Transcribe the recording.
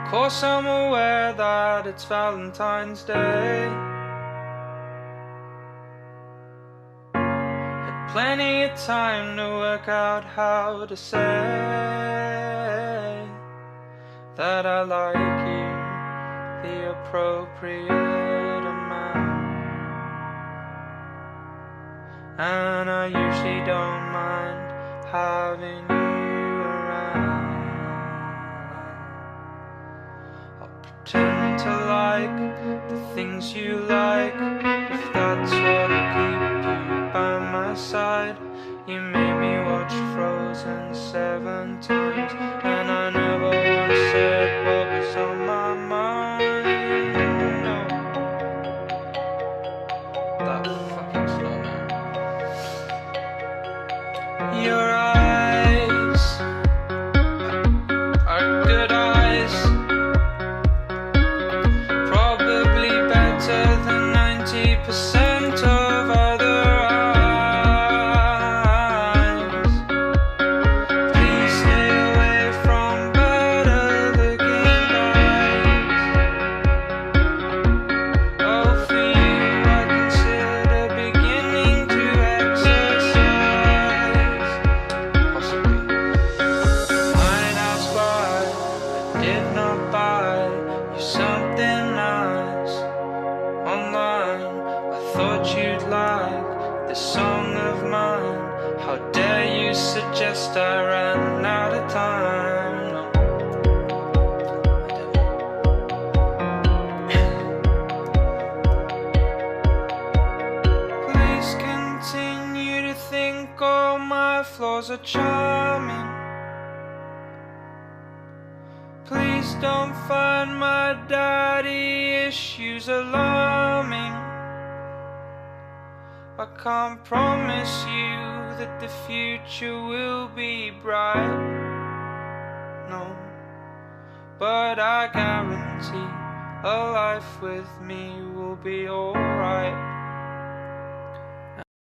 course I'm aware that it's Valentine's Day. Had plenty of time to work out how to say that I like you the appropriate amount. And I usually don't mind having you around. I'll pretend to like the things you like, if that's what'll keep you by my side. You made me watch Frozen 7 times, and I never once said what was on my mind. No, that fucking snowman. Your eyes are good eyes, probably better than 90% of other eyes. Please stay away from better looking guys. Oh, for you I consider beginning to exercise. Possibly. Might ask why I did not buy you something nice online. I thought you'd like this song of mine. How dare you suggest I ran out of time? No, I didn't. Please continue to think all my flaws are charming. Please don't find my daddy issues alarming. I can't promise you that the future will be bright, no, but I guarantee a life with me will be alright.